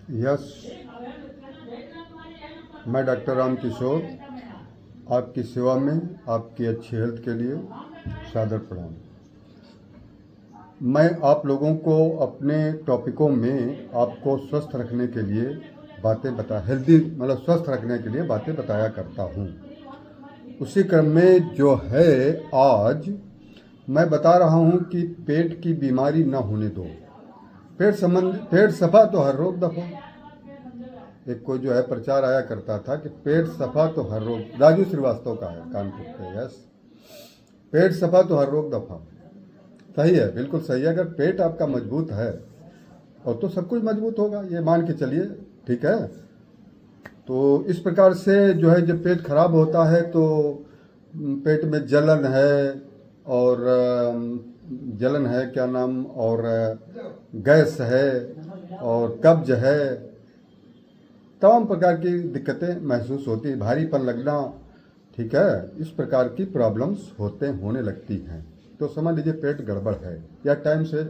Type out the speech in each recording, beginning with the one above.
Yes, मैं doctor Ram किशोर आपकी सेवा में, आपकी अच्छी हेल्थ के लिए सादर प्रणाम। मैं आप लोगों को अपने टॉपिकों में आपको स्वस्थ रखने के लिए हेल्दी मतलब स्वस्थ रखने के लिए बातें बताया करता हूँ। उसी क्रम में जो है आज मैं बता रहा हूँ कि पेट की बीमारी न होने दो। पेट सफा तो हर रोग दफा। एक कोई जो है प्रचार आया करता था कि पेट सफा तो हर रोग, राजू श्रीवास्तव का है कानपुर पे। यस, पेट सफा तो हर रोग दफा। सही है, बिल्कुल सही है। अगर पेट आपका मजबूत है और तो सब कुछ मजबूत होगा, ये मान के चलिए। ठीक है, तो इस प्रकार से जो है जब पेट खराब होता है तो पेट में जलन है और जलन है क्या नाम, और गैस है और कब्ज है, तमाम प्रकार की दिक्कतें महसूस होती है, भारीपन लगना। ठीक है, इस प्रकार की प्रॉब्लम्स होने लगती हैं। तो समझ लीजिए पेट गड़बड़ है, या टाइम से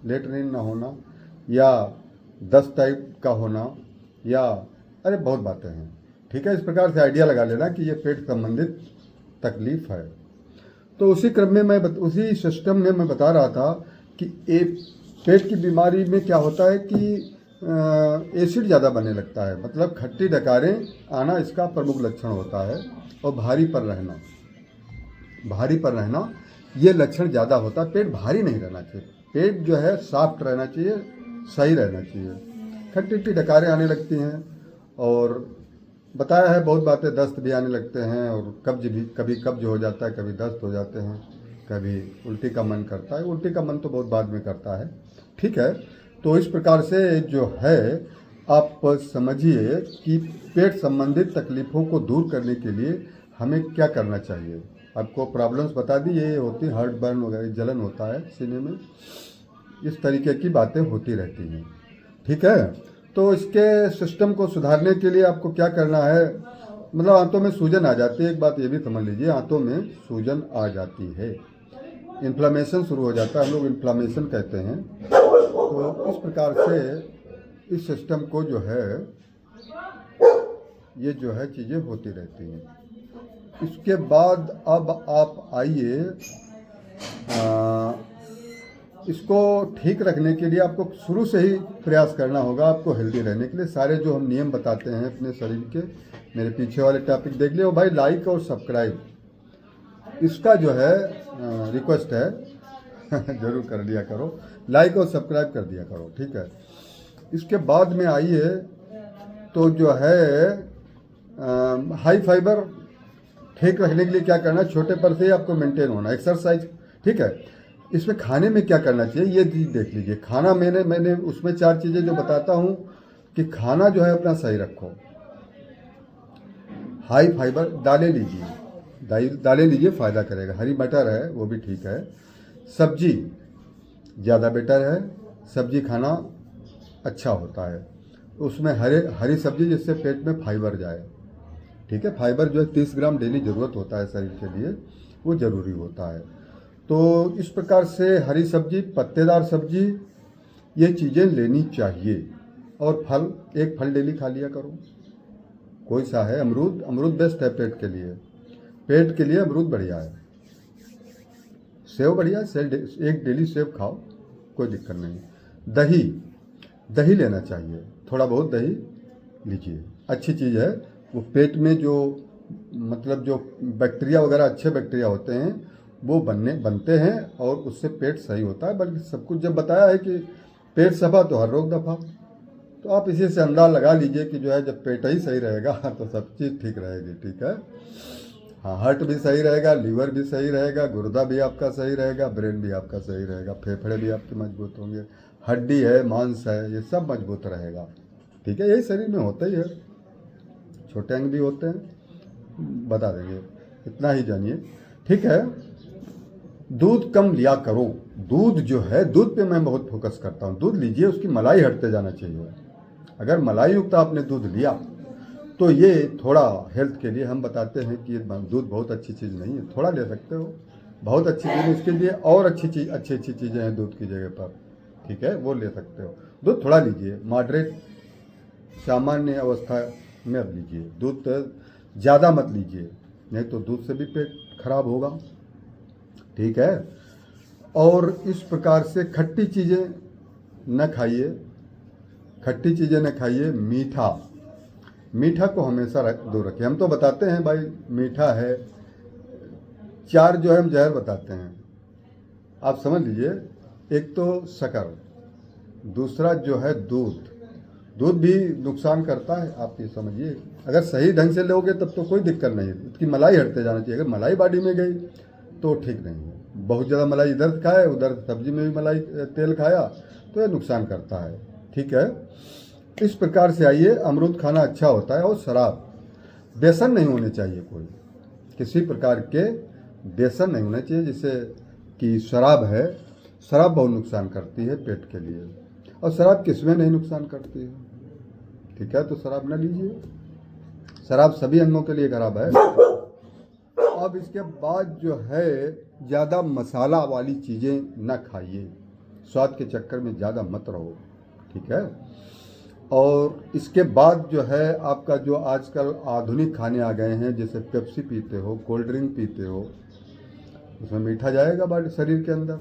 लेटरिन ना होना, या दस्त टाइप का होना, या अरे बहुत बातें हैं। ठीक है, इस प्रकार से आइडिया लगा लेना कि ये पेट संबंधित तकलीफ है। तो उसी क्रम में उसी सिस्टम में मैं बता रहा था कि एक पेट की बीमारी में क्या होता है कि एसिड ज़्यादा बनने लगता है, मतलब खट्टी डकारें आना इसका प्रमुख लक्षण होता है। और भारी पर रहना ये लक्षण ज़्यादा होता है। पेट भारी नहीं रहना चाहिए, पेट जो है सॉफ्ट रहना चाहिए, सही रहना चाहिए। खट्टी डकारें आने लगती हैं और बताया है बहुत बातें, दस्त भी आने लगते हैं और कब्ज भी, कभी कब्ज हो जाता है, कभी दस्त हो जाते हैं, कभी उल्टी का मन करता है। उल्टी का मन तो बहुत बाद में करता है। ठीक है, तो इस प्रकार से जो है आप समझिए कि पेट संबंधित तकलीफ़ों को दूर करने के लिए हमें क्या करना चाहिए। आपको प्रॉब्लम्स बता दी, ये होती है हार्ट बर्न वगैरह, जलन होता है सीने में, इस तरीके की बातें होती रहती हैं। ठीक है, तो इसके सिस्टम को सुधारने के लिए आपको क्या करना है, मतलब आंतों में सूजन आ जाती है, एक बात ये भी समझ लीजिए, आंतों में सूजन आ जाती है, इन्फ्लामेशन शुरू हो जाता है, हम लोग इन्फ्लामेशन कहते हैं। तो इस प्रकार से इस सिस्टम को जो है ये जो है चीज़ें होती रहती हैं। इसके बाद अब आप आइए, इसको ठीक रखने के लिए आपको शुरू से ही प्रयास करना होगा। आपको हेल्दी रहने के लिए सारे जो हम नियम बताते हैं अपने शरीर के, मेरे पीछे वाले टॉपिक देख लियो भाई। लाइक और सब्सक्राइब इसका जो है रिक्वेस्ट है जरूर कर लिया करो, लाइक और सब्सक्राइब कर दिया करो। ठीक है, इसके बाद में आइए तो जो है हाई फाइबर ठीक रखने के लिए क्या करना, छोटे पर से ही आपको मेंटेन होना, एक्सरसाइज। ठीक है, इसमें खाने में क्या करना चाहिए ये चीज़ देख लीजिए। खाना मैंने उसमें 4 चीज़ें जो बताता हूँ कि खाना जो है अपना सही रखो। हाई फाइबर दालें लीजिए, फ़ायदा करेगा। हरी मटर है वो भी ठीक है। सब्जी ज़्यादा बेटर है, सब्जी खाना अच्छा होता है। उसमें हरी सब्जी जिससे पेट में फाइबर जाए। ठीक है, फाइबर जो है 30 ग्राम डेली ज़रूरत होता है शरीर के लिए, वो ज़रूरी होता है। तो इस प्रकार से हरी सब्जी, पत्तेदार सब्जी, ये चीज़ें लेनी चाहिए। और फल, एक फल डेली खा लिया करो, कोई सा है। अमरूद बेस्ट है पेट के लिए अमरूद बढ़िया है। सेव बढ़िया है, एक डेली सेव खाओ, कोई दिक्कत नहीं। दही लेना चाहिए, थोड़ा बहुत दही लीजिए, अच्छी चीज़ है। वो पेट में जो मतलब जो बैक्टीरिया वगैरह, अच्छे बैक्टीरिया होते हैं वो बनते हैं और उससे पेट सही होता है। बल्कि सब कुछ जब बताया है कि पेट सफा तो हर रोग दफा, तो आप इसी से अंदाज़ लगा लीजिए कि जो है जब पेट ही सही रहेगा तो सब चीज़ ठीक रहेगी। ठीक है, हाँ, हार्ट भी सही रहेगा, लीवर भी सही रहेगा, गुर्दा भी आपका सही रहेगा, ब्रेन भी आपका सही रहेगा, फेफड़े भी आपके मजबूत होंगे, हड्डी है, मांस है, ये सब मजबूत रहेगा। ठीक है, यही शरीर में होता ही है, छोटे अंग भी होते हैं, बता देंगे, इतना ही जानिए। ठीक है, दूध कम लिया करो। दूध जो है, दूध पे मैं बहुत फोकस करता हूँ। दूध लीजिए, उसकी मलाई हटते जाना चाहिए। अगर मलाई युक्त आपने दूध लिया तो ये थोड़ा हेल्थ के लिए हम बताते हैं कि दूध बहुत अच्छी चीज़ नहीं है, थोड़ा ले सकते हो, बहुत अच्छी चीज़ इसके लिए और अच्छी चीज़ें हैं दूध की जगह पर। ठीक है, वो ले सकते हो, दूध थोड़ा लीजिए, मॉडरेट सामान्य अवस्था में अब लीजिए। दूध ज़्यादा मत लीजिए, नहीं तो दूध से भी पेट खराब होगा, ठीक है। और इस प्रकार से खट्टी चीज़ें न खाइए, खट्टी चीज़ें न खाइए। मीठा को हमेशा दूर रखिए। हम तो बताते हैं भाई मीठा है, 4 जो है हम जहर बताते हैं, आप समझ लीजिए। एक तो शक्कर, दूसरा जो है दूध भी नुकसान करता है, आप ये समझिए। अगर सही ढंग से लोगे तब तो कोई दिक्कत नहीं है, उसकी मलाई हटते जाना चाहिए। अगर मलाई बॉडी में गई तो ठीक नहीं है। बहुत ज़्यादा मलाई इधर खाए, उधर सब्जी में भी मलाई तेल खाया तो ये नुकसान करता है, ठीक है। इस प्रकार से आइए, अमरूद खाना अच्छा होता है। और शराब, व्यसन नहीं होने चाहिए, कोई किसी प्रकार के व्यसन नहीं होने चाहिए। जैसे कि शराब है, शराब बहुत नुकसान करती है पेट के लिए, और शराब किसमें नहीं नुकसान करती है, ठीक है। तो शराब ना लीजिए, शराब सभी अंगों के लिए खराब है। अब इसके बाद जो है, ज़्यादा मसाला वाली चीज़ें ना खाइए, स्वाद के चक्कर में ज़्यादा मत रहो, ठीक है। और इसके बाद जो है आपका जो आजकल आधुनिक खाने आ गए हैं, जैसे पेप्सी पीते हो, कोल्ड ड्रिंक पीते हो, उसमें मीठा जाएगा बॉडी शरीर के अंदर,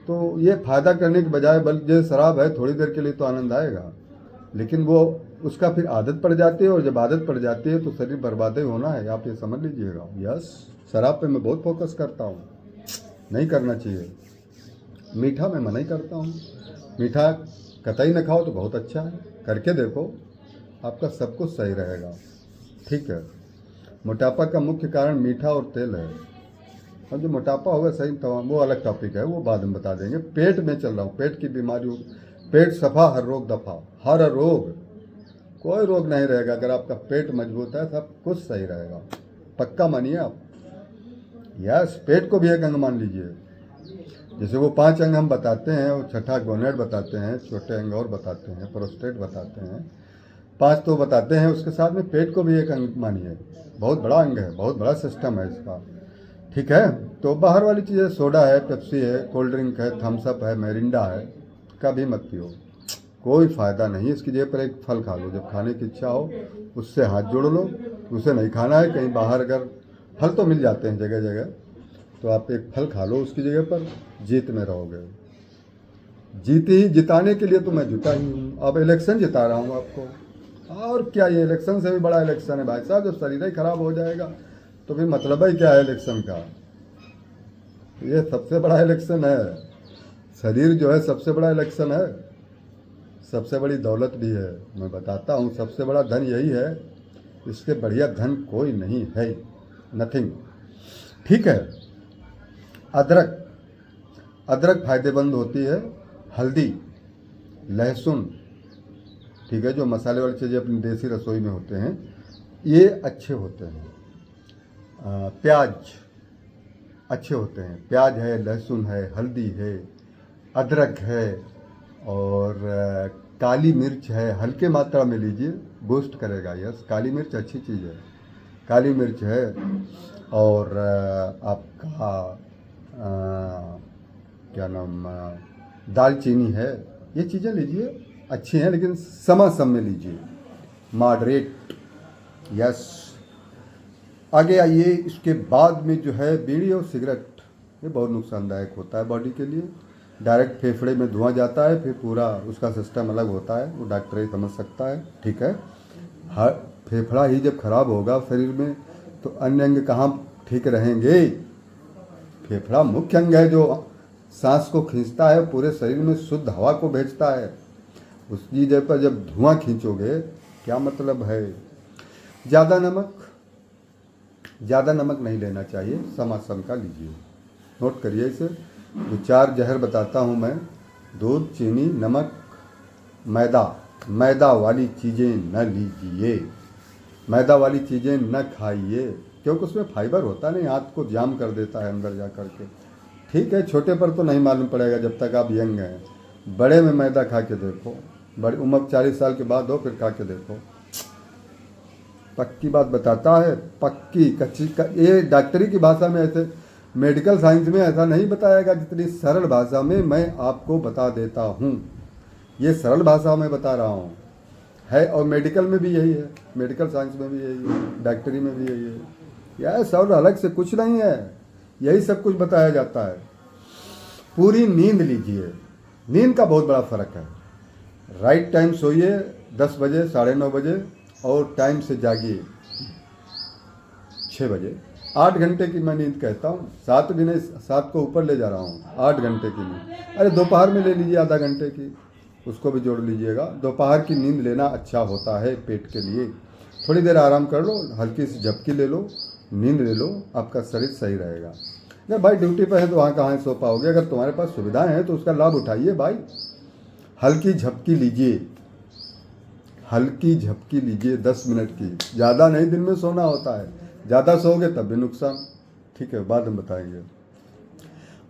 तो ये फ़ायदा करने के बजाय, बल्कि जो शराब है थोड़ी देर के लिए तो आनंद आएगा, लेकिन वो उसका फिर आदत पड़ जाती है, और जब आदत पड़ जाती है तो शरीर बर्बाद ही होना है, आप ये समझ लीजिएगा। यस, शराब पे मैं बहुत फोकस करता हूँ, नहीं करना चाहिए। मीठा मैं मना ही करता हूँ, मीठा कतई न खाओ तो बहुत अच्छा है, करके देखो, आपका सब कुछ सही रहेगा, ठीक है। मोटापा का मुख्य कारण मीठा और तेल है, और जो मोटापा होगा सही तमाम, वो अलग टॉपिक है, वो बाद में बता देंगे। पेट में चल रहा हूँ, पेट की बीमारी, पेट सफा हर रोग दफा, हर रोग, कोई रोग नहीं रहेगा अगर आपका पेट मजबूत है, सब कुछ सही रहेगा, पक्का मानिए आप। यस, पेट को भी एक अंग मान लीजिए। जैसे वो 5 अंग हम बताते हैं, वो छठा गोनेड बताते हैं, छोटे अंग और बताते हैं, प्रोस्टेट बताते हैं, 5 तो बताते हैं, उसके साथ में पेट को भी एक अंग मानिए, बहुत बड़ा अंग है, बहुत बड़ा सिस्टम है इसका, ठीक है। तो बाहर वाली चीज़ें, सोडा है, पेप्सी है, कोल्ड ड्रिंक है, थम्सअप है, मिरिंडा है, कभी मत पियो, कोई फ़ायदा नहीं। इसकी जगह पर एक फल खा लो, जब खाने की इच्छा हो उससे हाथ जोड़ लो, उसे नहीं खाना है। कहीं बाहर अगर फल तो मिल जाते हैं जगह जगह, तो आप एक फल खा लो, उसकी जगह पर जीत में रहोगे। जिताने के लिए तो मैं जुटा ही हूँ, अब इलेक्शन जिता रहा हूँ आपको, और क्या, ये इलेक्शन से भी बड़ा इलेक्शन है भाई साहब। जब शरीर ही खराब हो जाएगा तो फिर मतलब ही क्या है इलेक्शन का, ये सबसे बड़ा इलेक्शन है। शरीर जो है सबसे बड़ा इलेक्शन है, सबसे बड़ी दौलत भी है, मैं बताता हूँ, सबसे बड़ा धन यही है, इससे बढ़िया धन कोई नहीं है, नथिंग, ठीक है। अदरक फायदेमंद होती है, हल्दी, लहसुन, ठीक है, जो मसाले वाली चीज़ें अपनी देसी रसोई में होते हैं, ये अच्छे होते हैं। प्याज अच्छे होते हैं, प्याज है, लहसुन है, हल्दी है, अदरक है, और काली मिर्च है, हल्के मात्रा में लीजिए, बूस्ट करेगा। यस, काली मिर्च अच्छी चीज़ है, काली मिर्च है, और आपका क्या नाम, दालचीनी है, ये चीज़ें लीजिए, अच्छी हैं, लेकिन सम में लीजिए, मॉडरेट। यस, आगे आइए। इसके बाद में जो है बीड़ी और सिगरेट, ये बहुत नुकसानदायक होता है बॉडी के लिए, डायरेक्ट फेफड़े में धुआं जाता है, फिर पूरा उसका सिस्टम अलग होता है, वो डॉक्टर ही समझ सकता है, ठीक है। हर फेफड़ा ही जब खराब होगा शरीर में तो अन्य अंग कहाँ ठीक रहेंगे। फेफड़ा मुख्य अंग है जो सांस को खींचता है, पूरे शरीर में शुद्ध हवा को भेजता है, उसकी जगह पर जब धुआं खींचोगे क्या मतलब है। ज़्यादा नमक नहीं लेना चाहिए, सम का लीजिए, नोट करिए इसे। जो 4 जहर बताता हूँ मैं, दूध, चीनी, नमक, मैदा वाली चीज़ें न लीजिए, मैदा वाली चीज़ें न खाइए, क्योंकि उसमें फाइबर होता नहीं, हाथ को जाम कर देता है अंदर जा कर के, ठीक है। छोटे पर तो नहीं मालूम पड़ेगा जब तक आप यंग हैं, बड़े में मैदा खा के देखो, बड़ी उम्र 40 साल के बाद हो फिर खा के देखो, पक्की बात बताता है, पक्की कच्ची ये डॉक्टरी की भाषा में, ऐसे मेडिकल साइंस में ऐसा नहीं बताएगा जितनी सरल भाषा में मैं आपको बता देता हूँ, ये सरल भाषा में बता रहा हूँ, है। और मेडिकल में भी यही है, मेडिकल साइंस में भी यही है, डॉक्टरी में भी यही है। यह सब अलग से कुछ नहीं है, यही सब कुछ बताया जाता है। पूरी नींद लीजिए, नींद का बहुत बड़ा फ़र्क है। राइट टाइम सोइए 10 बजे 9:30 बजे, और टाइम से जागिए 6 बजे। 8 घंटे की मैं नींद कहता हूँ, 7 भी नहीं, 7 को ऊपर ले जा रहा हूँ, 8 घंटे की नींद। अरे दोपहर में ले लीजिए आधा घंटे की, उसको भी जोड़ लीजिएगा। दोपहर की नींद लेना अच्छा होता है पेट के लिए। थोड़ी देर आराम कर लो, हल्की सी झपकी ले लो, नींद ले लो, आपका शरीर सही रहेगा। अगर भाई ड्यूटी पर है तो वहाँ कहाँ सो पाओगे। अगर तुम्हारे पास सुविधाएं हैं तो उसका लाभ उठाइए भाई। हल्की झपकी लीजिए, हल्की झपकी लीजिए 10 मिनट की, ज़्यादा नहीं। दिन में सोना होता है, ज़्यादा सोओगे तब भी नुकसान। ठीक है, बाद में बताएंगे।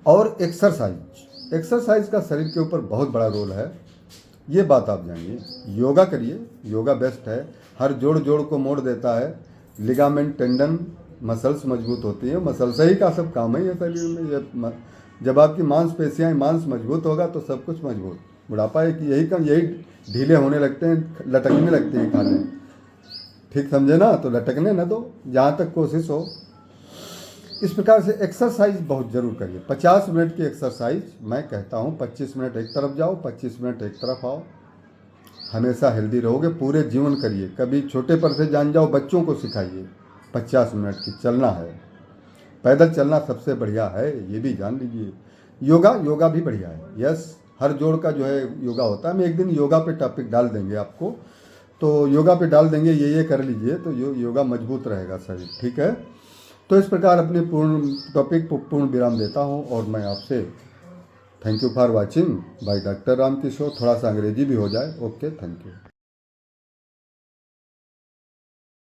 और एक्सरसाइज, एक्सरसाइज का शरीर के ऊपर बहुत बड़ा रोल है, ये बात आप जानिए। योगा करिए, योगा बेस्ट है, हर जोड़ जोड़ को मोड़ देता है। लिगामेंट, टेंडन, मसल्स मजबूत होती है, मसल से ही का सब काम है ये शरीर में। ये जब आपकी मांसपेशियाँ, मांस मजबूत होगा तो सब कुछ मजबूत। बुढ़ापा एक यही काम, यही ढीले होने लगते हैं, लटकने लगते हैं खाने। ठीक समझे ना, तो लटकने न दो, जहाँ तक कोशिश हो। इस प्रकार से एक्सरसाइज बहुत ज़रूर करिए। 50 मिनट की एक्सरसाइज मैं कहता हूँ, 25 मिनट एक तरफ जाओ, 25 मिनट एक तरफ आओ। हमेशा हेल्दी रहोगे, पूरे जीवन करिए। कभी छोटे पर से जान जाओ, बच्चों को सिखाइए। 50 मिनट की चलना है, पैदल चलना सबसे बढ़िया है, ये भी जान लीजिए। योगा, योगा भी बढ़िया है। यस, हर जोड़ का जो है योगा होता है। मैं एक दिन योगा पे टॉपिक डाल देंगे आपको, तो योगा पे डाल देंगे, ये कर लीजिए तो योगा मजबूत रहेगा शरीर। ठीक है, तो इस प्रकार अपने पूर्ण टॉपिक को पूर्ण विराम देता हूँ। और मैं आपसे thank you for watching by doctor Ram Kishore. थोड़ा सा अंग्रेजी भी हो जाए। Okay, thank you.